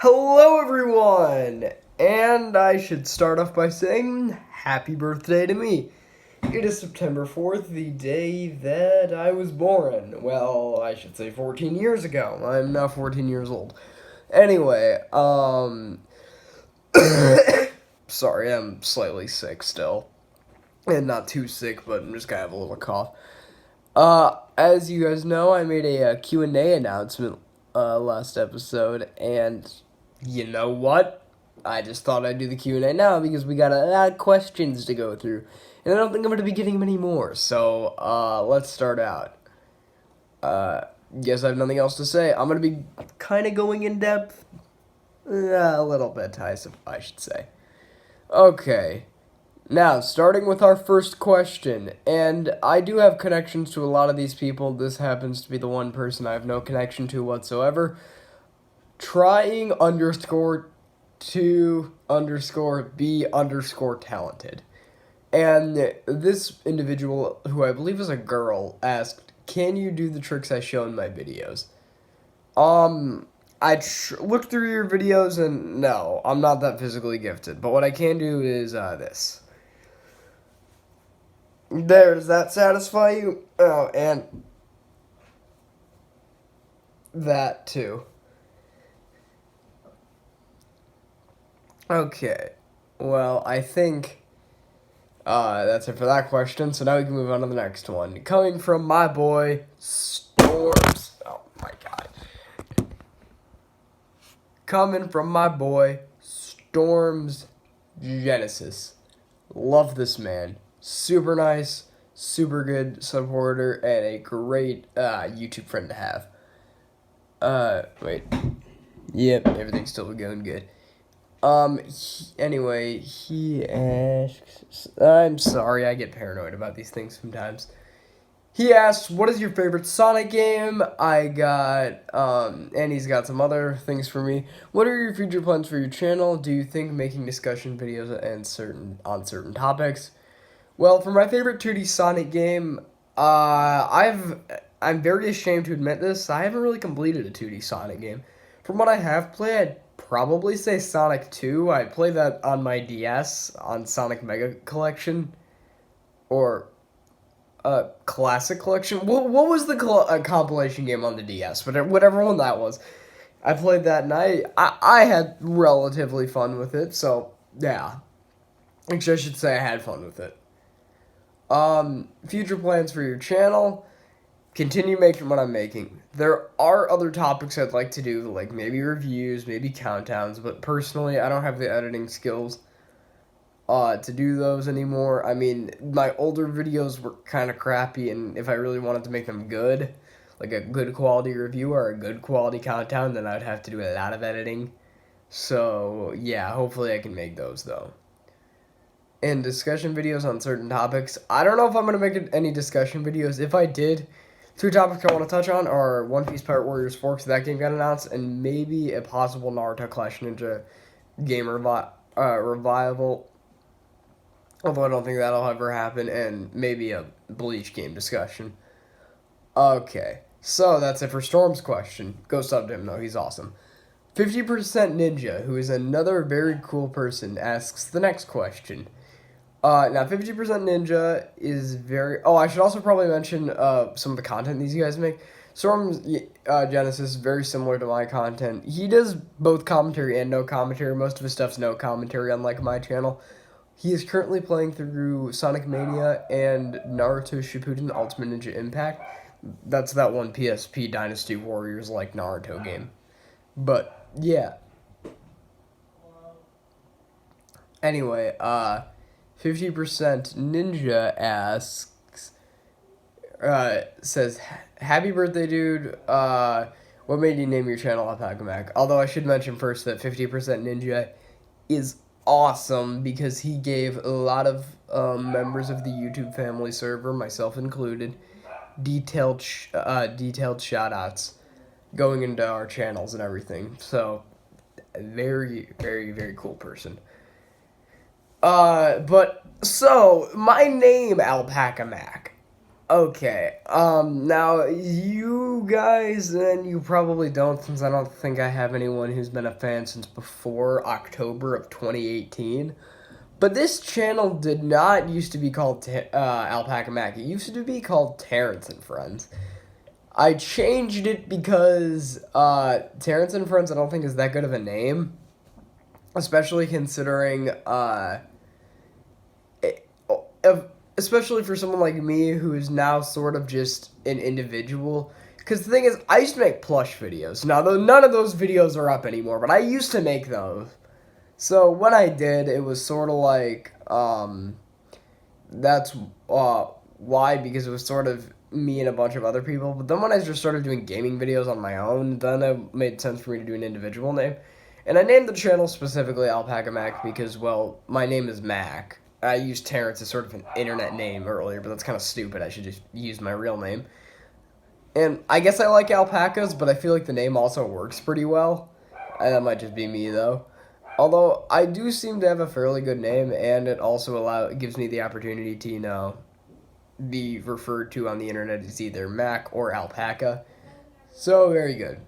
Hello, everyone! And I should start off by saying happy birthday to me. It is September 4th, the day that I was born. Well, I should say 14 years ago. I'm now 14 years old. Anyway, sorry, I'm slightly sick still. And not too sick, but I'm just gonna have a little cough. As you guys know, I made a Q&A announcement last episode, and you know what? I just thought I'd do the Q&A now because we got a lot of questions to go through, and I don't think I'm going to be getting many more, so let's start out. Guess I have nothing else to say. I'm going to be kind of going in depth, a little bit, I should say. Okay. Now, starting with our first question, and I do have connections to a lot of these people. This happens to be the one person I have no connection to whatsoever. Trying underscore to underscore be underscore talented. And this individual, who I believe is a girl, asked, can you do the tricks I show in my videos? I looked through your videos and no, I'm not that physically gifted. But what I can do is this. There, does that satisfy you? Oh, and that too. Okay, well, I think that's it for that question, so now we can move on to the next one. Coming from my boy, Storms. Oh my god. Coming from my boy, Storms Genesis. Love this man. Super nice, super good supporter, and a great YouTube friend to have. Wait. Yep, everything's still going good. Anyway, he asks, I'm sorry, I get paranoid about these things sometimes. He asks, what is your favorite Sonic game? I got, and he's got some other things for me. What are your future plans for your channel? Do you think making discussion videos on certain topics? Well, for my favorite 2D Sonic game, I'm very ashamed to admit this, I haven't really completed a 2D Sonic game. From what I have played, I'd probably say Sonic 2. I played that on my DS, on Sonic Mega Collection, or Classic Collection. What was the compilation game on the DS? Whatever one that was. I played that, and I had relatively fun with it, so, yeah. Actually, I should say I had fun with it. Future plans for your channel. Continue making what I'm making. There are other topics I'd like to do, like maybe reviews, maybe countdowns, but personally, I don't have the editing skills to do those anymore. I mean, my older videos were kind of crappy, and if I really wanted to make them good, like a good quality review or a good quality countdown, then I'd have to do a lot of editing. So, yeah, hopefully I can make those, though. And discussion videos on certain topics. I don't know if I'm going to make any discussion videos. If I did, two topics I want to touch on are One Piece Pirate Warriors 4, because that game got announced, and maybe a possible Naruto Clash Ninja game revival, although I don't think that'll ever happen, and maybe a Bleach game discussion. Okay, so that's it for Storm's question. Go sub to him, though. He's awesome. 50% Ninja, who is another very cool person, asks the next question. Now 50% Ninja is very... Oh, I should also probably mention some of the content these guys make. Storm's Genesis is very similar to my content. He does both commentary and no commentary. Most of his stuff's no commentary, unlike my channel. He is currently playing through Sonic Mania and Naruto Shippuden Ultimate Ninja Impact. That's that one PSP Dynasty Warriors-like Naruto game. But, yeah. Anyway, 50% Ninja asks, says, happy birthday, dude. What made you name your channel Alpaca Mac? Although I should mention first that 50% Ninja is awesome because he gave a lot of members of the YouTube family server, myself included, detailed shout-outs going into our channels and everything. So, very, very, very cool person. So, my name, Alpaca Mac. Okay. Now you guys, and you probably don't, since I don't think I have anyone who's been a fan since before October of 2018. But this channel did not used to be called Alpaca Mac. It used to be called Terrence and Friends. I changed it because Terrence and Friends I don't think is that good of a name, especially considering especially for someone like me who is now sort of just an individual. Because the thing is, I used to make plush videos. Now, though none of those videos are up anymore, but I used to make those. So when I did, it was sort of like, that's why, because it was sort of me and a bunch of other people. But then when I just started doing gaming videos on my own, then it made sense for me to do an individual name. And I named the channel specifically Alpaca Mac because, well, my name is Mac. I used Terrence as sort of an internet name earlier, but that's kind of stupid. I should just use my real name. And I guess I like alpacas, but I feel like the name also works pretty well. And that might just be me, though. Although, I do seem to have a fairly good name, and it also gives me the opportunity to, be referred to on the internet as either Mac or Alpaca. So, very good.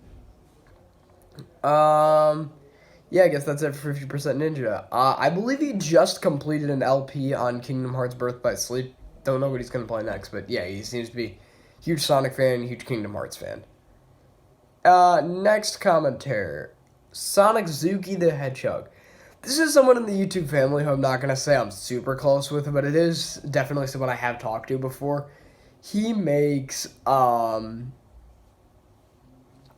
Yeah, I guess that's it for 50% Ninja. I believe he just completed an LP on Kingdom Hearts Birth by Sleep. Don't know what he's going to play next, but yeah, he seems to be a huge Sonic fan, huge Kingdom Hearts fan. Next commentator, Sonic Zuki the Hedgehog. This is someone in the YouTube family who I'm not going to say I'm super close with, but it is definitely someone I have talked to before. He makes,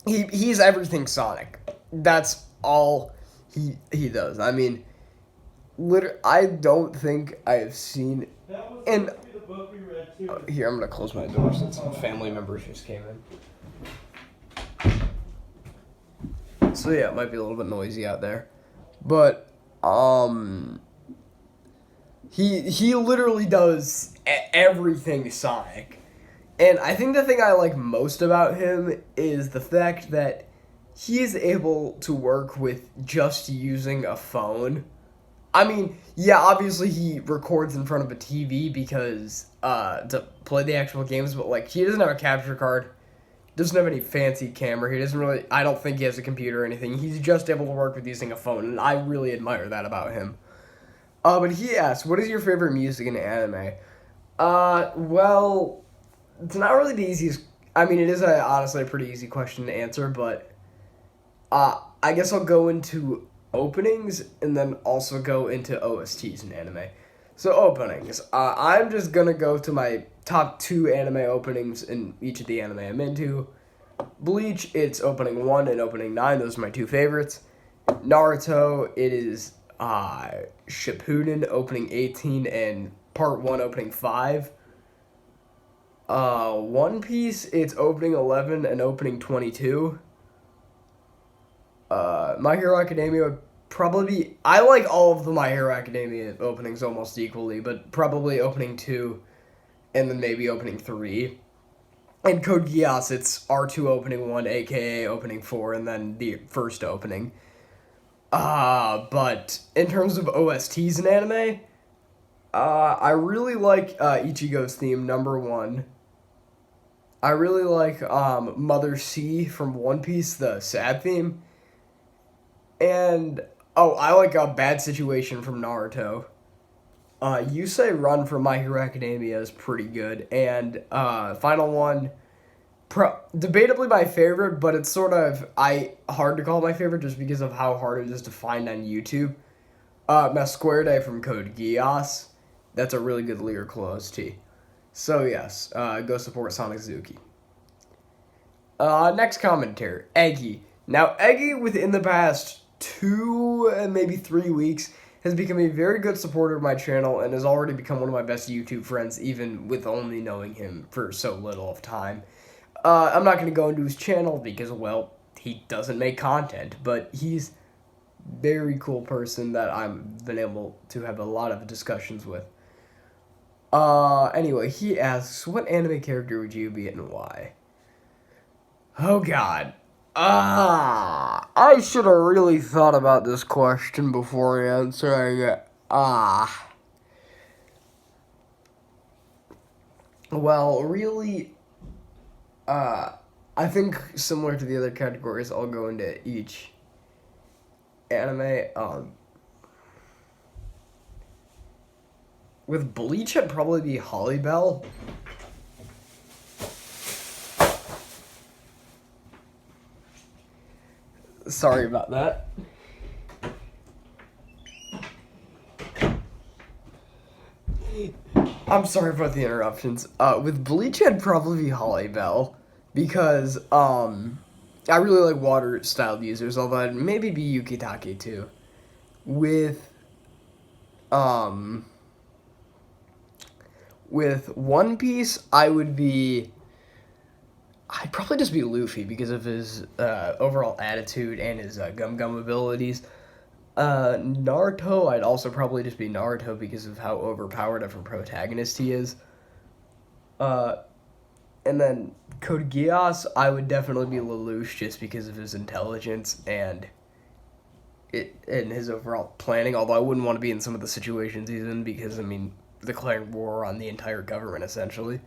he's everything Sonic. That's all he does. I mean, I don't think I've seen. And here, I'm gonna close my door since some family members just came in. So yeah, it might be a little bit noisy out there, but he literally does everything Sonic. And I think the thing I like most about him is the fact that he is able to work with just using a phone. I mean, yeah, obviously he records in front of a TV because to play the actual games, but like he doesn't have a capture card, doesn't have any fancy camera. He doesn't really. I don't think he has a computer or anything. He's just able to work with using a phone, and I really admire that about him. But he asked, "What is your favorite music in anime?" Well, it's not really the easiest. I mean, it is honestly a pretty easy question to answer, but I guess I'll go into openings and then also go into OSTs in anime. So openings. I'm just gonna go to my top 2 anime openings in each of the anime I'm into. Bleach, it's opening 1 and opening 9. Those are my 2 favorites. Naruto, it is Shippuden opening 18 and part 1 opening 5. One Piece, it's opening 11 and opening 22. My Hero Academia would probably be. I like all of the My Hero Academia openings almost equally, but probably opening 2 and then maybe opening 3. And Code Geass, it's R2 opening 1, aka opening 4, and then the first opening. But in terms of OSTs in anime, I really like Ichigo's theme, number 1. I really like Mother C from One Piece, the sad theme. And, I like a Bad Situation from Naruto. Yusei Run from My Hero Academia is pretty good. And final one, debatably my favorite, but it's sort of hard to call my favorite just because of how hard it is to find on YouTube. Masquerde from Code Geass. That's a really good lyrical OST. So yes, go support Sonic Zuki. Next commentator, Eggy. Now, Eggy, within the past 2 and maybe 3 weeks, has become a very good supporter of my channel and has already become one of my best YouTube friends, even with only knowing him for so little of time. I'm not going to go into his channel because, well, he doesn't make content, but he's a very cool person that I've been able to have a lot of discussions with. Anyway, he asks, what anime character would you be and why? Oh, God. I should have really thought about this question before answering it. Well, really, I think similar to the other categories, I'll go into each anime. With Bleach, it'd probably be Holly Bell. Sorry about that. I'm sorry about the interruptions. With Bleach, I'd probably be Holly Bell because I really like water styled users, although I'd maybe be Yukitake too. With um with One Piece, I'd probably just be Luffy because of his overall attitude and his Gum Gum abilities. Naruto, I'd also probably just be Naruto because of how overpowered of a protagonist he is. And then Code Geass, I would definitely be Lelouch just because of his intelligence and his overall planning. Although I wouldn't want to be in some of the situations he's in because, I mean, declaring war on the entire government essentially.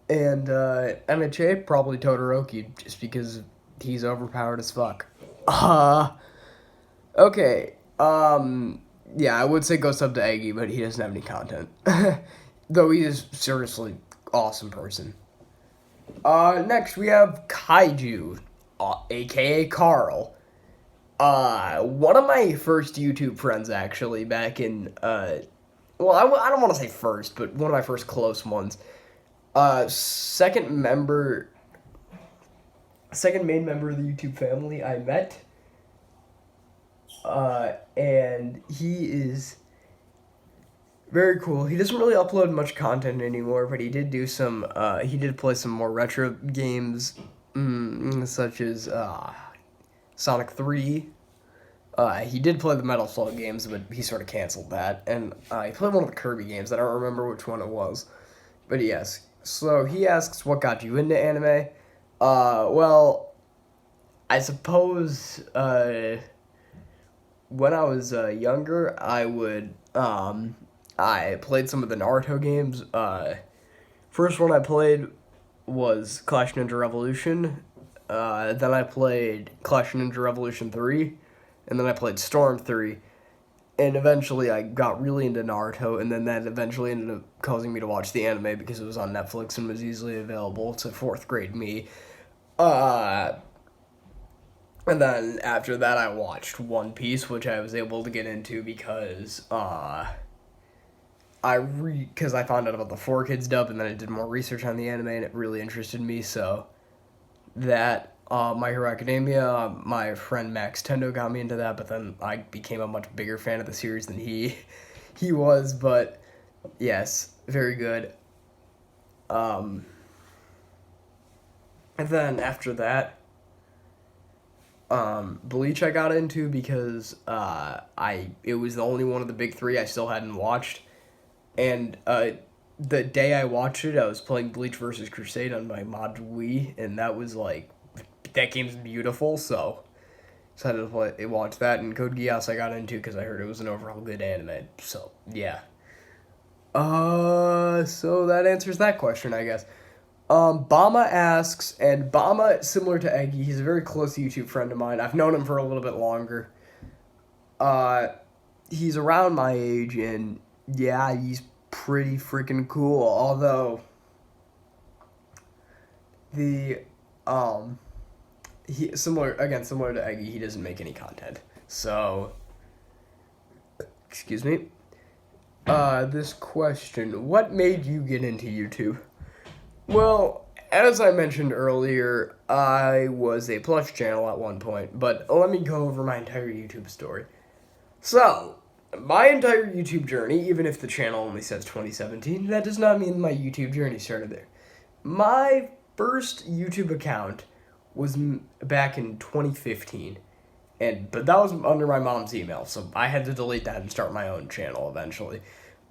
And NHA, probably Todoroki just because he's overpowered as fuck. Okay. Yeah, I would say go sub to Eggy, but he doesn't have any content. Though he is seriously awesome person. Next we have Kaiju, aka Carl. One of my first YouTube friends actually back in well, I don't want to say first, but one of my first close ones. Second main member of the YouTube family I met. And he is very cool. He doesn't really upload much content anymore, but he did do some, he did play some more retro games, such as, Sonic 3. He did play the Metal Slug games, but he sort of canceled that. And, he played one of the Kirby games. I don't remember which one it was. But yes. So he asks, what got you into anime? Well, I suppose, when I was younger, I played some of the Naruto games. First one I played was Clash Ninja Revolution. Then I played Clash Ninja Revolution 3. And then I played Storm 3. And eventually I got really into Naruto, and then that eventually ended up causing me to watch the anime because it was on Netflix and was easily available to fourth grade me. And then after that I watched One Piece, which I was able to get into because because I found out about the 4Kids dub, and then I did more research on the anime and it really interested me, so that My Hero Academia, my friend Max Tendo got me into that, but then I became a much bigger fan of the series than he was, but yes, very good. And then after that, Bleach I got into because it was the only one of the big three I still hadn't watched, and the day I watched it, I was playing Bleach versus Crusade on my mod Wii, and that was like, that game's beautiful, so decided to watch that. And Code Geass I got into because I heard it was an overall good anime, so yeah. So that answers that question, I guess. Bama asks, and Bama, similar to Eggy, he's a very close YouTube friend of mine. I've known him for a little bit longer. He's around my age, and yeah, he's pretty freaking cool, although similar to Eggy, he doesn't make any content. So, excuse me. This question, what made you get into YouTube? Well, as I mentioned earlier, I was a plush channel at one point, but let me go over my entire YouTube story. So, my entire YouTube journey, even if the channel only says 2017, that does not mean my YouTube journey started there. My first YouTube account was back in 2015, but that was under my mom's email, so I had to delete that and start my own channel eventually.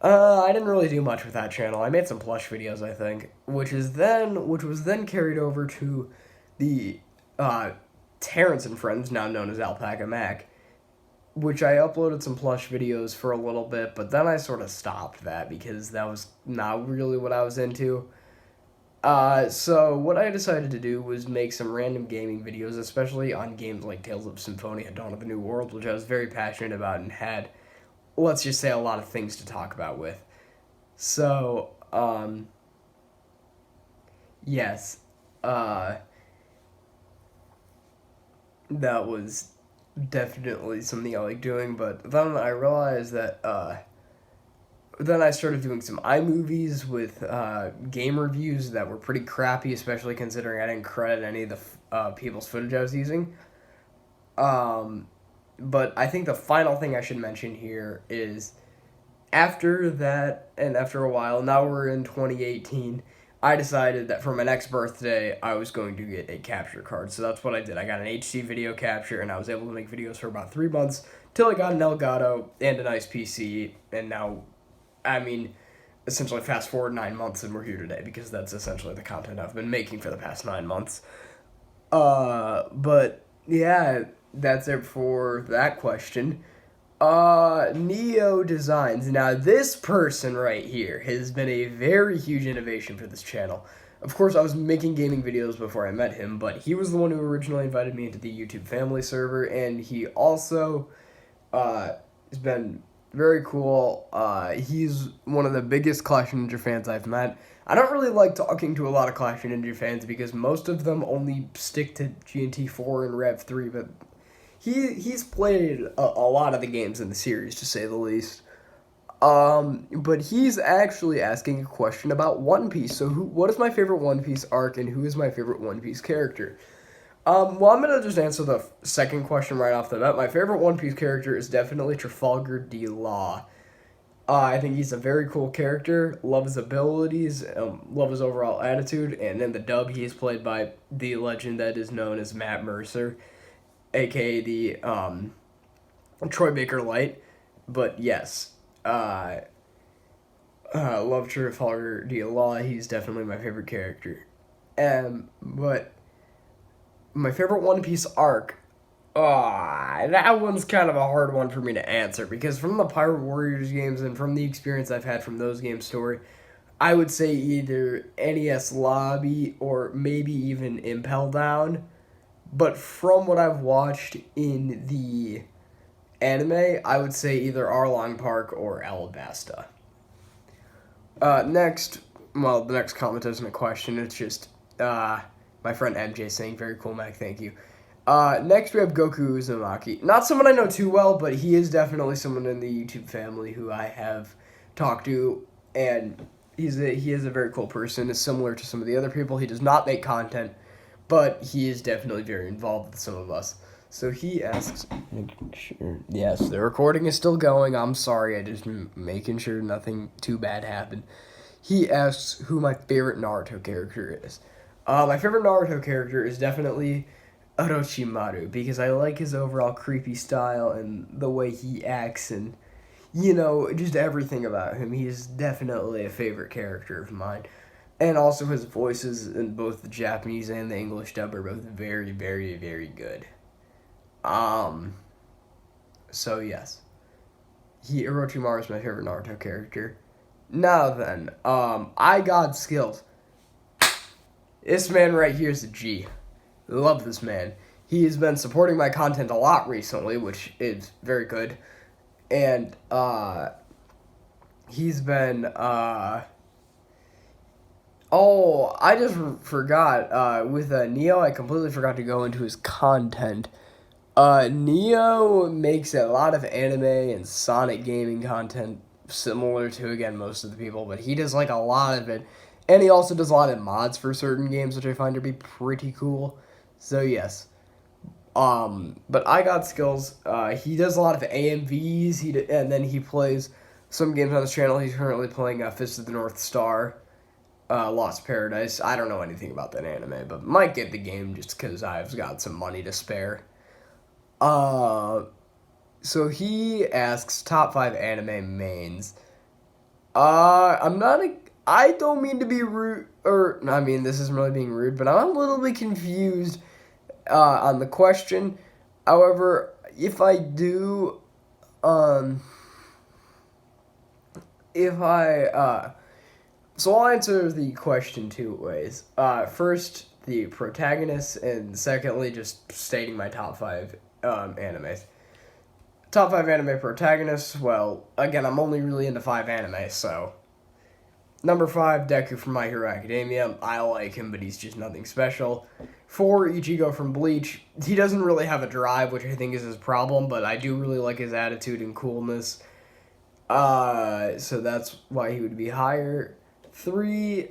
I didn't really do much with that channel. I made some plush videos, I think, which was then carried over to the Terrence and Friends, now known as Alpaca Mac, which I uploaded some plush videos for a little bit, but then I sort of stopped that because that was not really what I was into. So what I decided to do was make some random gaming videos, especially on games like Tales of Symphonia, Dawn of the New World, which I was very passionate about and had, let's just say, a lot of things to talk about with. So, yes, that was definitely something I like doing, but then I realized that, then I started doing some iMovies with game reviews that were pretty crappy, especially considering I didn't credit any of the people's footage I was using. But I think the final thing I should mention here is after that, and after a while, now we're in 2018, I decided that for my next birthday, I was going to get a capture card. So that's what I did. I got an HD video capture, and I was able to make videos for about 3 months till I got an Elgato and a nice PC, and now, I mean, essentially fast forward 9 months, and we're here today because that's essentially the content I've been making for the past 9 months. But yeah, that's it for that question. Neo Designs. Now, this person right here has been a very huge innovation for this channel. Of course, I was making gaming videos before I met him, but he was the one who originally invited me into the YouTube family server, and he also, has been very cool. He's one of the biggest Clash of Ninja fans I've met. I don't really like talking to a lot of Clash of Ninja fans because most of them only stick to GNT 4 and Rev 3, but he's played a lot of the games in the series, to say the least. But he's actually asking a question about One Piece. So what is my favorite One Piece arc, and who is my favorite One Piece character? Well, I'm going to just answer the second question right off the bat. My favorite One Piece character is definitely Trafalgar D. Law. I think he's a very cool character, love his abilities, love his overall attitude, and in the dub, he is played by the legend that is known as Matt Mercer, aka the Troy Baker Light. But yes, love Trafalgar D. Law. He's definitely my favorite character. But my favorite One Piece arc, that one's kind of a hard one for me to answer because from the Pirate Warriors games and from the experience I've had from those games' story, I would say either NES Lobby or maybe even Impel Down. But from what I've watched in the anime, I would say either Arlong Park or Alabasta. Next, well, the next comment isn't a question. It's just my friend MJ saying, "Very cool, Mac. Thank you." Next, we have Goku Uzumaki. Not someone I know too well, but he is definitely someone in the YouTube family who I have talked to, and he is a very cool person. Is similar to some of the other people. He does not make content, but he is definitely very involved with some of us. So he asks, yes, the recording is still going. I'm sorry, I just making sure nothing too bad happened. He asks who my favorite Naruto character is. My favorite Naruto character is definitely Orochimaru because I like his overall creepy style and the way he acts and, just everything about him. He's definitely a favorite character of mine. And also his voices in both the Japanese and the English dub are both very, very, very good. So yes. Orochimaru is my favorite Naruto character. Now then, I got skills. This man right here is a G. Love this man. He has been supporting my content a lot recently, which is very good. And, he's been, I just forgot, with, Neo, I completely forgot to go into his content. Neo makes a lot of anime and Sonic gaming content, similar to, again, most of the people, but he does, a lot of it. And he also does a lot of mods for certain games, which I find to be pretty cool. So, yes. But I got skills. He does a lot of AMVs, and then he plays some games on his channel. He's currently playing Fist of the North Star, Lost Paradise. I don't know anything about that anime, but might get the game just because I've got some money to spare. So he asks top 5 anime mains. I don't mean to be rude, this isn't really being rude, but I'm a little bit confused on the question. However, if I do, Um, if I, so I'll answer the question two ways. First, the protagonist, and secondly, just stating my top five animes. Top five anime protagonists, well, again, I'm only really into five anime, so. Number 5, Deku from My Hero Academia. I like him, but he's just nothing special. 4, Ichigo from Bleach. He doesn't really have a drive, which I think is his problem, but I do really like his attitude and coolness. So that's why he would be higher. 3,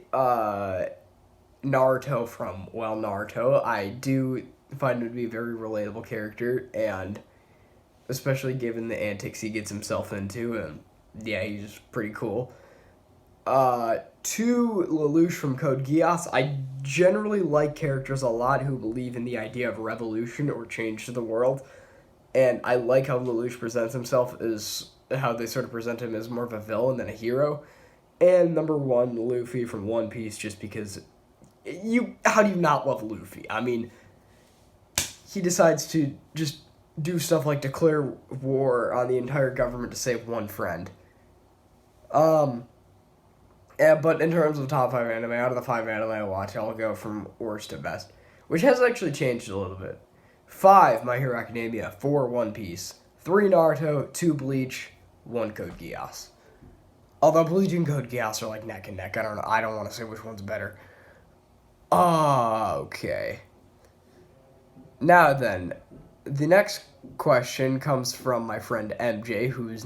Naruto from, well, Naruto. I do find him to be a very relatable character, and especially given the antics he gets himself into, and yeah, he's pretty cool. 2, Lelouch from Code Geass. I generally like characters a lot who believe in the idea of revolution or change to the world, and I like how Lelouch presents himself as how they sort of present him as more of a villain than a hero. And number 1, Luffy from One Piece, just because how do you not love Luffy? I mean, he decides to just do stuff like declare war on the entire government to save one friend. Yeah, but in terms of top 5 anime, out of the 5 anime I watch, I'll go from worst to best, which has actually changed a little bit. 5, My Hero Academia. 4, One Piece. 3, Naruto. 2, Bleach. 1, Code Geass. Although Bleach and Code Geass are like neck and neck. I don't know. I don't want to say which one's better. Okay. Now then, the next question comes from my friend MJ, whose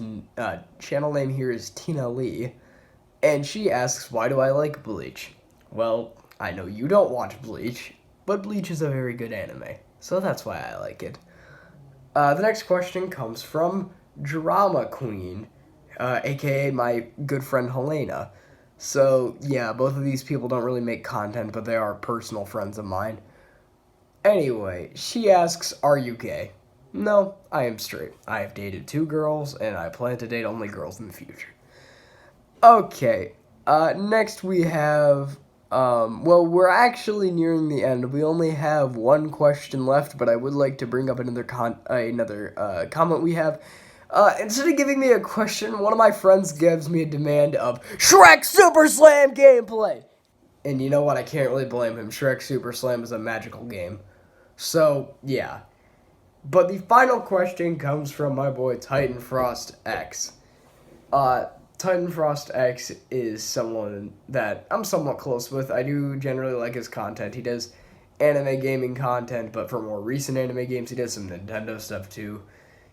channel name here is Tina Lee. And she asks, why do I like Bleach? Well, I know you don't watch Bleach, but Bleach is a very good anime, so that's why I like it. The next question comes from Drama Queen, aka my good friend Helena. So, yeah, both of these people don't really make content, but they are personal friends of mine. Anyway, she asks, are you gay? No, I am straight. I have dated 2 girls, and I plan to date only girls in the future. Okay, next we have, well, we're actually nearing the end. We only have 1 question left, but I would like to bring up another comment we have. Instead of giving me a question, one of my friends gives me a demand of Shrek Super Slam gameplay! And you know what, I can't really blame him. Shrek Super Slam is a magical game. So, yeah. But the final question comes from my boy Titan Frost X. Titan Frost X is someone that I'm somewhat close with. I do generally like his content. He does anime gaming content, but for more recent anime games, he does some Nintendo stuff too.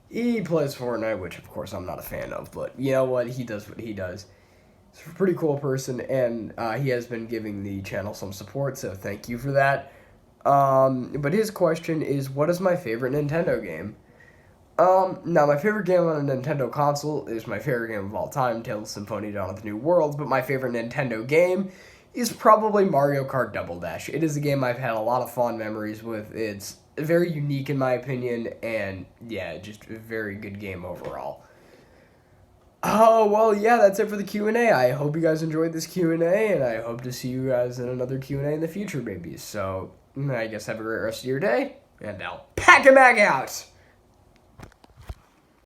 He plays Fortnite, which of course I'm not a fan of, but you know what? He does what he does. He's a pretty cool person, and he has been giving the channel some support, so thank you for that. But his question is, what is my favorite Nintendo game? Now my favorite game on a Nintendo console is my favorite game of all time, Tales of Symphonia Dawn of the New Worlds, but my favorite Nintendo game is probably Mario Kart Double Dash. It is a game I've had a lot of fond memories with. It's very unique in my opinion, and yeah, just a very good game overall. Oh, well, yeah, that's it for the Q&A. I hope you guys enjoyed this Q&A, and I hope to see you guys in another Q&A in the future, maybe. So, I guess have a great rest of your day, and Alpaca Mac out!